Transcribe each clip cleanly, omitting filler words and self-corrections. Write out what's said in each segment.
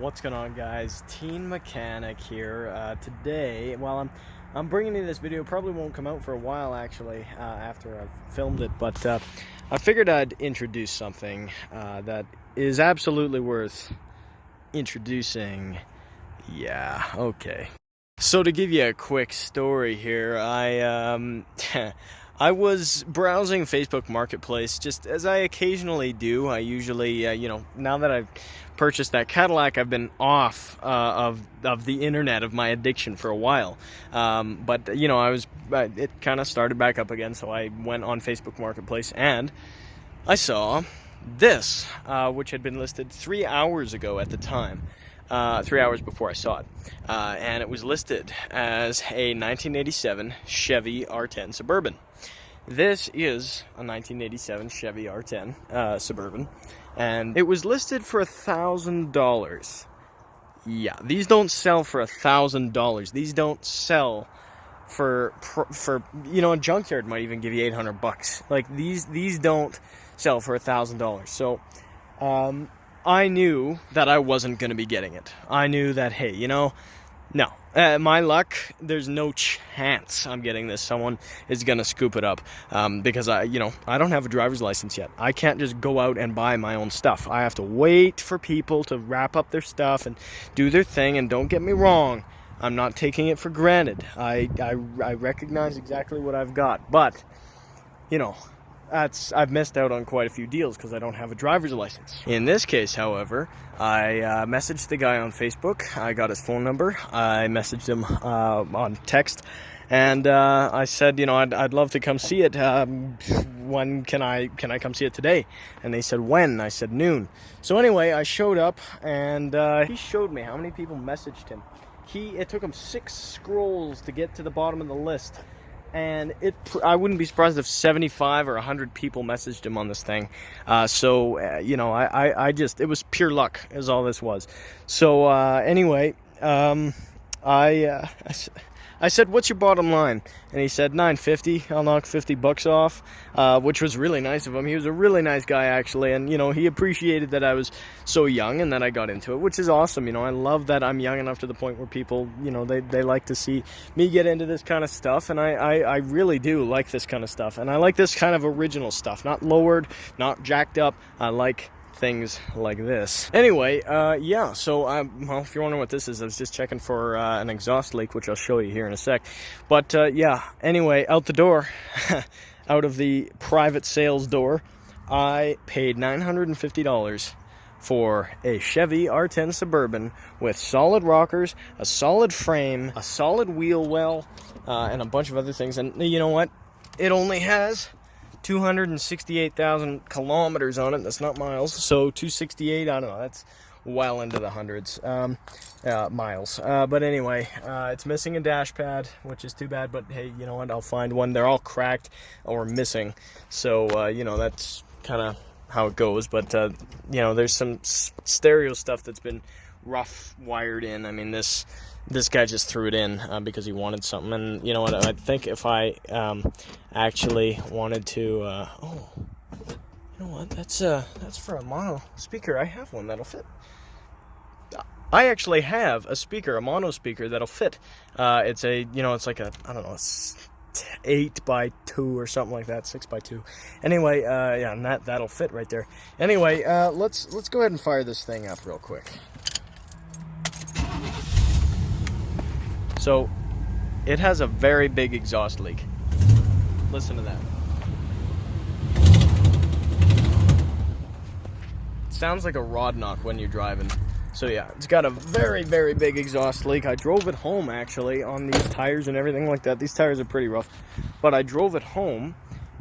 What's going on, guys? Teen Mechanic here. Today, well, I'm bringing you this video. Probably won't come out for a while, actually, after I've filmed it. But I figured I'd introduce something that is absolutely worth introducing. Yeah, okay. So to give you a quick story here, I was browsing Facebook Marketplace, just as I occasionally do. I usually, now that I've purchased that Cadillac, I've been off of the internet, of my addiction for a while. But it kind of started back up again, so I went on Facebook Marketplace and I saw this, which had been listed 3 hours ago at the time. 3 hours before I saw it, and it was listed as a 1987 Chevy R10 Suburban. This is a 1987 Chevy R10 Suburban, and it was listed for $1,000. Yeah, these don't sell for $1,000. These don't sell for a junkyard might even give you 800 bucks. Like these don't sell for $1,000. So I knew that I wasn't going to be getting it. I knew that, hey, no. My luck, there's no chance I'm getting this. Someone is going to scoop it up because I don't have a driver's license yet. I can't just go out and buy my own stuff. I have to wait for people to wrap up their stuff and do their thing. And don't get me wrong, I'm not taking it for granted. I recognize exactly what I've got. But, I've missed out on quite a few deals because I don't have a driver's license. In this case, however, I messaged the guy on Facebook. I got his phone number. I messaged him on text, and I said, I'd love to come see it. When can I come see it today? And they said when. I said noon. So anyway, I showed up, and he showed me how many people messaged him. It took him 6 scrolls to get to the bottom of the list. And I wouldn't be surprised if 75 or 100 people messaged him on this thing. It was pure luck is all this was. So anyway, I said, what's your bottom line? And he said, $950. I'll knock 50 bucks off, which was really nice of him. He was a really nice guy, actually. And, he appreciated that I was so young and that I got into it, which is awesome. I love that I'm young enough to the point where people, they like to see me get into this kind of stuff. And I really do like this kind of stuff. And I like this kind of original stuff, not lowered, not jacked up. I like things like this. Anyway, so if you're wondering what this is, I was just checking for an exhaust leak, which I'll show you here in a sec. But anyway, out the door, out of the private sales door, I paid $950 for a Chevy R10 Suburban with solid rockers, a solid frame, a solid wheel well, and a bunch of other things. And you know what? It only has 268,000 kilometers on it. That's not miles. So 268, I don't know, that's well into the hundreds miles. But anyway, it's missing a dash pad, which is too bad, but hey, you know what, I'll find one. They're all cracked or missing, so that's kind of how it goes. But there's some stereo stuff that's been rough wired in. I mean, this guy just threw it in because he wanted something. And you know what, I think if I actually wanted to you know what, that's for a mono speaker. I have one that'll fit. I actually have a speaker, a mono speaker that'll fit. It's a, it's like a, I don't know, 8x2 or something like that, 6x2. Anyway, and that'll fit right there. Anyway, let's go ahead and fire this thing up real quick. So, it has a very big exhaust leak. Listen to that. It sounds like a rod knock when you're driving. So yeah, it's got a very, very big exhaust leak. I drove it home, actually, on these tires and everything like that. These tires are pretty rough. But I drove it home,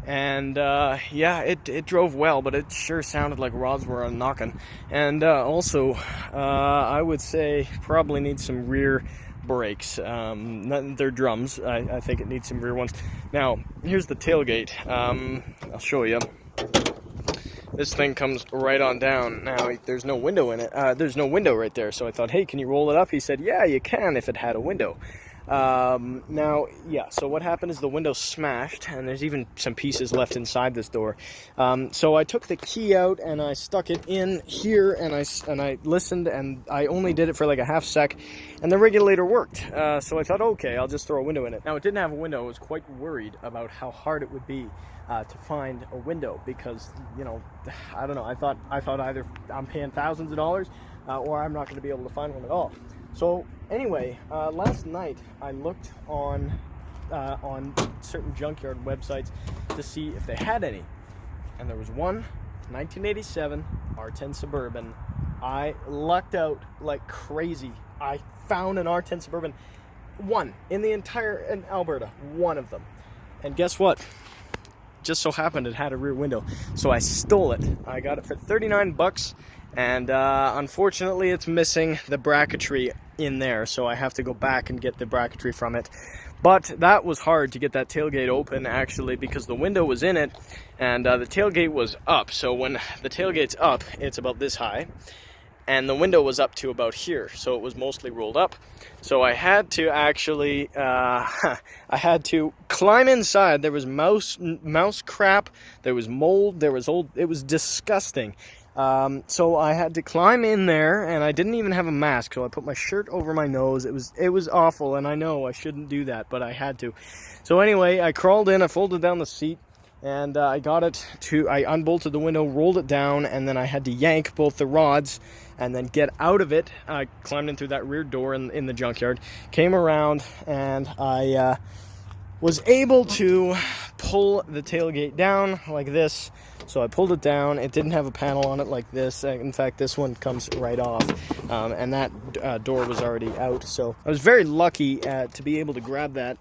and it drove well, but it sure sounded like rods were knocking. And also, I would say probably needs some rear brakes. They're drums. I think it needs some rear ones. Now, here's the tailgate. I'll show you. This thing comes right on down. Now, there's no window in it. There's no window right there. So I thought, hey, can you roll it up? He said, yeah, you can if it had a window. Now, yeah, so what happened is the window smashed, and there's even some pieces left inside this door. So I took the key out and I stuck it in here, and I listened, and I only did it for like a half sec, and the regulator worked. So I thought, okay, I'll just throw a window in it. Now, it didn't have a window. I was quite worried about how hard it would be to find a window, because, you know, I don't know, I thought either I'm paying thousands of dollars or I'm not going to be able to find one at all. So anyway, last night I looked on certain junkyard websites to see if they had any, and there was one 1987 R10 Suburban. I lucked out like crazy. I found an R10 Suburban, one in the in Alberta, one of them. And guess what? Just so happened it had a rear window, so I stole it. I got it for 39 bucks, and unfortunately it's missing the bracketry in there, so I have to go back and get the bracketry from it. But that was hard to get that tailgate open, actually, because the window was in it, and the tailgate was up. So when the tailgate's up, it's about this high, and the window was up to about here, so it was mostly rolled up. So I had to actually, I had to climb inside. There was mouse crap, there was mold, there was old, it was disgusting. So I had to climb in there, and I didn't even have a mask, so I put my shirt over my nose. It was awful, and I know I shouldn't do that, but I had to. So anyway, I crawled in, I folded down the seat, and I got it to, I unbolted the window, rolled it down, and then I had to yank both the rods and then get out of it. I climbed in through that rear door in the junkyard, came around, and I was able to pull the tailgate down like this. So I pulled it down. It didn't have a panel on it like this. In fact, this one comes right off, and that door was already out. So I was very lucky to be able to grab that.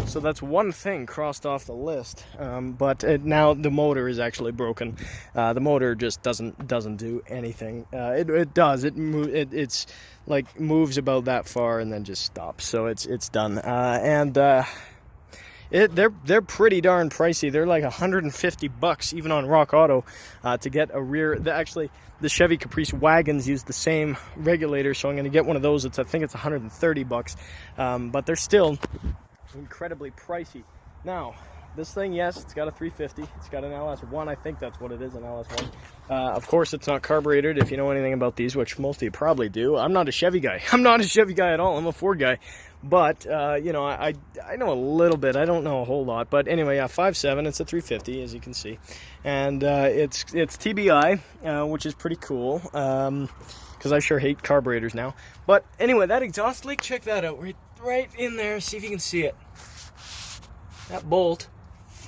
So that's one thing crossed off the list. But now the motor is actually broken. The motor just doesn't do anything. It does. It's like moves about that far and then just stops. So it's done. They're pretty darn pricey. They're like 150 bucks even on Rock Auto to get a rear. Actually, the Chevy Caprice wagons use the same regulator, so I'm going to get one of those. I think it's 130 bucks, but they're still incredibly pricey. Now, this thing, yes, it's got a 350. It's got an LS1. I think that's what it is, an LS1. Of course, it's not carbureted, if you know anything about these, which most of you probably do. I'm not a Chevy guy. I'm not a Chevy guy at all. I'm a Ford guy. But, you know, I know a little bit. I don't know a whole lot. But anyway, 5.7. It's a 350, as you can see. And it's TBI, which is pretty cool. Because I sure hate carburetors now. But anyway, that exhaust leak, check that out. Right in there. See if you can see it. That bolt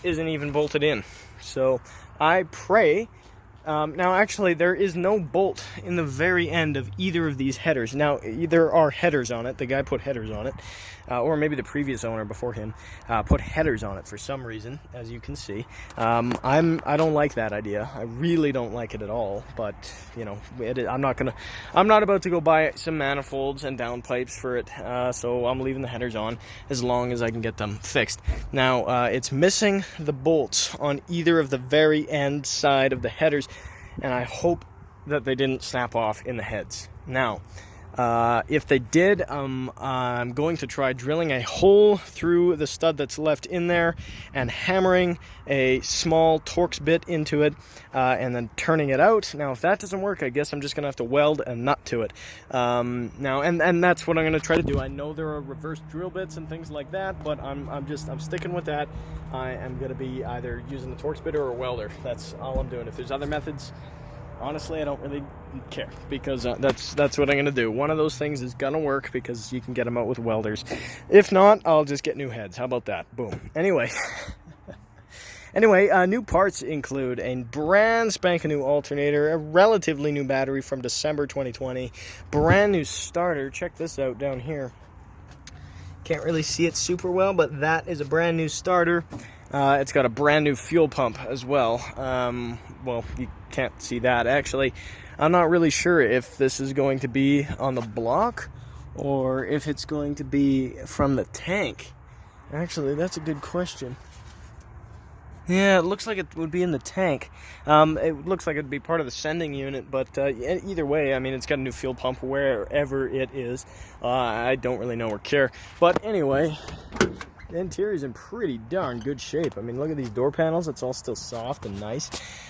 isn't even bolted in. So I pray. Now, actually, there is no bolt in the very end of either of these headers. Now, there are headers on it. The guy put headers on it. Or maybe the previous owner before him put headers on it for some reason, as you can see. I don't like that idea. I really don't like it at all. But you know, I'm not about to go buy some manifolds and downpipes for it. So I'm leaving the headers on as long as I can get them fixed. Now it's missing the bolts on either of the very end side of the headers, and I hope that they didn't snap off in the heads. Now, if they did, I'm going to try drilling a hole through the stud that's left in there and hammering a small Torx bit into it and then turning it out. Now, if that doesn't work, I guess I'm just going to have to weld a nut to it. Now, and that's what I'm going to try to do. I know there are reverse drill bits and things like that, but I'm sticking with that. I am going to be either using a Torx bit or a welder. That's all I'm doing. If there's other methods, honestly, I don't really care, because that's what I'm going to do. One of those things is going to work because you can get them out with welders. If not, I'll just get new heads. How about that? Boom. Anyway, new parts include a brand spanking new alternator, a relatively new battery from December 2020, brand new starter. Check this out down here. Can't really see it super well, but that is a brand new starter. It's got a brand new fuel pump as well. Well, you can't see that. Actually, I'm not really sure if this is going to be on the block or if it's going to be from the tank. Actually, that's a good question. Yeah, it looks like it would be in the tank. It looks like it'd be part of the sending unit, but either way, I mean, it's got a new fuel pump wherever it is. I don't really know or care. But anyway, the interior's in pretty darn good shape. I mean, look at these door panels. It's all still soft and nice.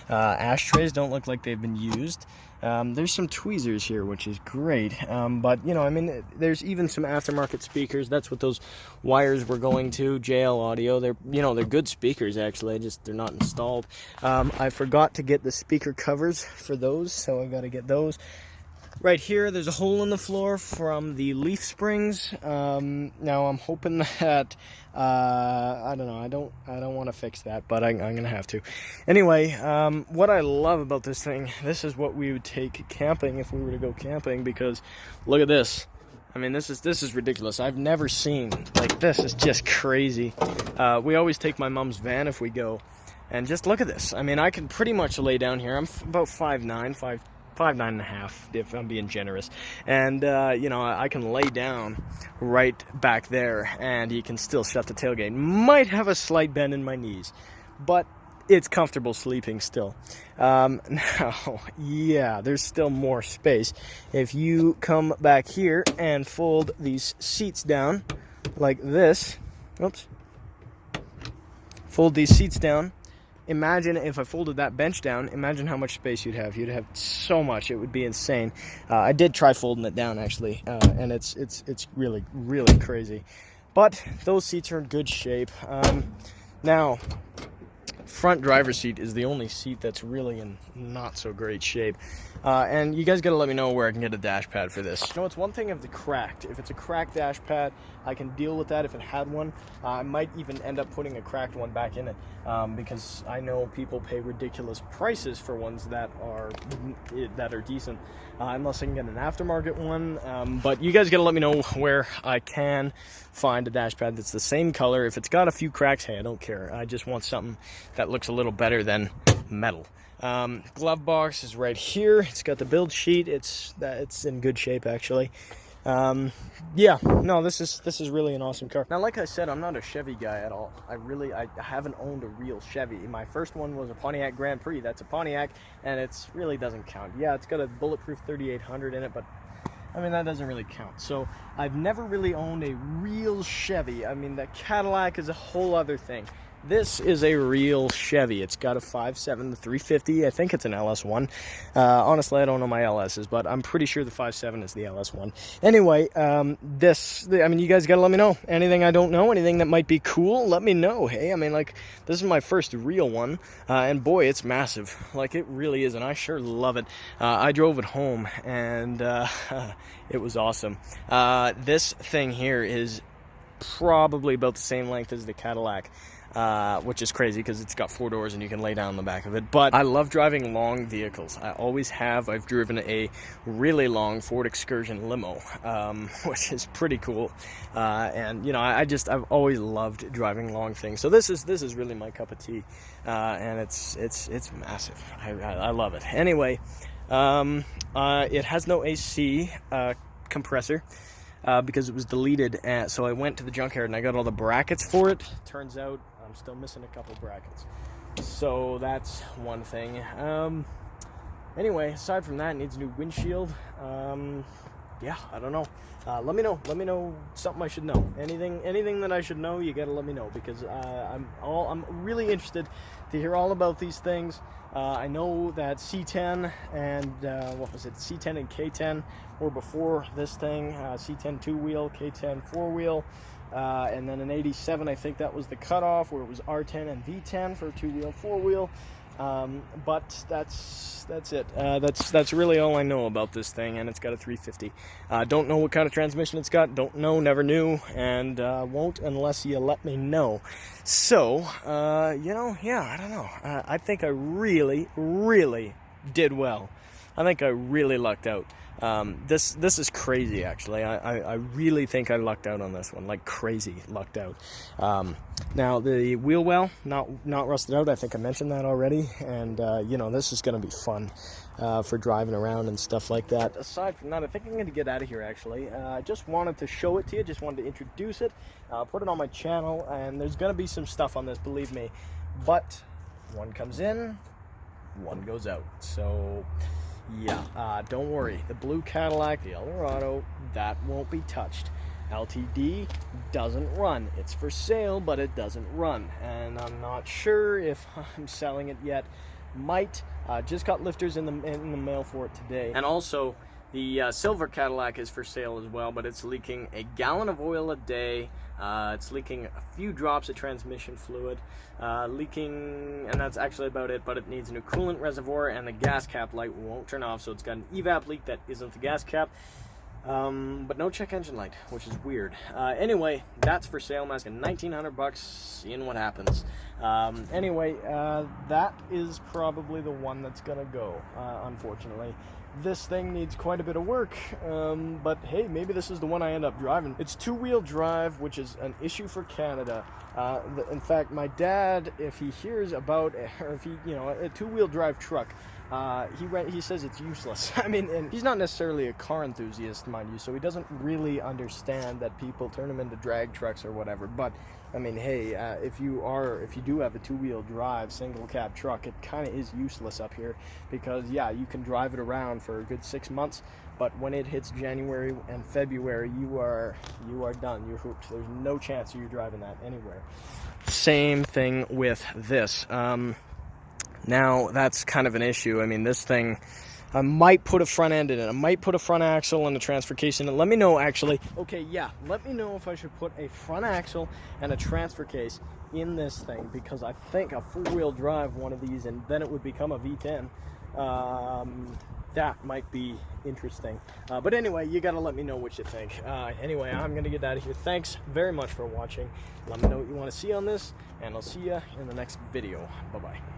Ashtrays don't look like they've been used. There's some tweezers here, which is great. But, you know, I mean, there's even some aftermarket speakers. That's what those wires were going to, JL Audio. They're, you know, they're good speakers, actually. Just they're not installed. I forgot to get the speaker covers for those, so I got to get those. Right here, there's a hole in the floor from the leaf springs. Now I'm hoping that I don't know. I don't want to fix that, but I'm gonna have to. Anyway, what I love about this thing, this is what we would take camping if we were to go camping. Because look at this. I mean, this is ridiculous. I've never seen, like, this is just crazy. We always take my mom's van if we go, and just look at this. I mean, I can pretty much lay down here. I'm about 5'9", 5'9.5", if I'm being generous. And, you know, I can lay down right back there, and you can still shut the tailgate. Might have a slight bend in my knees, but it's comfortable sleeping still. Now, yeah, there's still more space. If you come back here and fold these seats down like this, oops, fold these seats down. Imagine if I folded that bench down, imagine how much space you'd have. You'd have so much, it would be insane. I did try folding it down, actually, and it's really, really crazy. But those seats are in good shape. Now, front driver's seat is the only seat that's really in not so great shape. And you guys gotta let me know where I can get a dash pad for this. You know, it's one thing if it's cracked. If it's a cracked dash pad, I can deal with that if it had one. I might even end up putting a cracked one back in it, because I know people pay ridiculous prices for ones that are decent, unless I can get an aftermarket one. But you guys gotta let me know where I can find a dash pad that's the same color. If it's got a few cracks, hey, I don't care. I just want something that looks a little better than metal. Glove box is right here. It's got the build sheet. It's in good shape, actually. Yeah, no, this is really an awesome car. Now, like I said, I'm not a Chevy guy at all. I haven't owned a real Chevy. My first one was a Pontiac Grand Prix. That's a Pontiac, and it really doesn't count. Yeah, it's got a bulletproof 3800 in it, but I mean, that doesn't really count. So I've never really owned a real Chevy. I mean, the Cadillac is a whole other thing. This is a real Chevy. It's got a 5.7, the 350. I think it's an LS1. Honestly, I don't know my LSs, but I'm pretty sure the 5.7 is the LS1. Anyway, I mean, you guys got to let me know. Anything I don't know, anything that might be cool, let me know. Hey, I mean, like, this is my first real one, and boy, it's massive. Like, it really is, and I sure love it. I drove it home, and it was awesome. This thing here is probably about the same length as the Cadillac. Which is crazy because it's got 4 doors and you can lay down in the back of it. But I love driving long vehicles. I always have. I've driven a really long Ford Excursion limo, which is pretty cool. And you know, I've always loved driving long things. So this is really my cup of tea, and it's massive. I love it. Anyway, it has no AC compressor. Because it was deleted, so I went to the junkyard and I got all the brackets for it. Turns out I'm still missing a couple brackets, so that's one thing. Anyway, aside from that, it needs a new windshield. Yeah, I don't know. Let me know something I should know. Anything that I should know, you gotta let me know, because I'm really interested to hear all about these things. I know that C10 and what was it? C10 and K10 were before this thing. C10 2-wheel, K10 4-wheel, and then in '87, I think that was the cutoff, where it was R10 and V10 for 2-wheel, 4-wheel. But that's it. That's really all I know about this thing, and it's got a 350. Don't know what kind of transmission it's got. Don't know, never knew, and won't unless you let me know. So, you know, yeah, I don't know. I think I really, really did well. I think I really lucked out. This is crazy, actually. I really think I lucked out on this one, like crazy lucked out. Now the wheel well, not rusted out. I think I mentioned that already, and you know, this is going to be fun for driving around and stuff like that. Aside from that, I think I'm going to get out of here, actually. I just wanted to show it to you, just wanted to introduce it, put it on my channel, and there's going to be some stuff on this, believe me. but one comes in, one goes out. So yeah, don't worry, the blue Cadillac, the Eldorado, that won't be touched. LTD doesn't run. It's for sale, but it doesn't run, and I'm not sure if I'm selling it yet. Might. Just got lifters in the mail for it today. And also, the silver Cadillac is for sale as well, but it's leaking a gallon of oil a day. It's leaking a few drops of transmission fluid, and that's actually about it, but it needs a new coolant reservoir, and the gas cap light won't turn off, so it's got an evap leak that isn't the gas cap. But no check engine light, which is weird. Anyway, that's for sale. I'm asking $1,900, seeing what happens. Anyway, that is probably the one that's gonna go, unfortunately. This thing needs quite a bit of work, but hey, maybe this is the one I end up driving. It's two-wheel drive, which is an issue for Canada. In fact, my dad, if he hears about, or if he, a two-wheel drive truck, he says it's useless. I mean, and he's not necessarily a car enthusiast, mind you, so he doesn't really understand that people turn them into drag trucks or whatever. But I mean, hey, if you do have a two-wheel drive single cab truck, it kind of is useless up here, because yeah, you can drive it around for a good 6 months, but when it hits January and February, you are done. You're hooked. There's no chance of you driving that anywhere. Same thing with this. Now that's kind of an issue. I mean, this thing, I might put a front end in it. I might put a front axle and a transfer case in it. Let me know, actually. Okay, yeah, let me know if I should put a front axle and a transfer case in this thing, because I think a four-wheel drive one of these, and then it would become a V10. That might be interesting. But anyway, you gotta let me know what you think. Anyway, I'm gonna get out of here. Thanks very much for watching. Let me know what you want to see on this, and I'll see you in the next video. Bye-bye.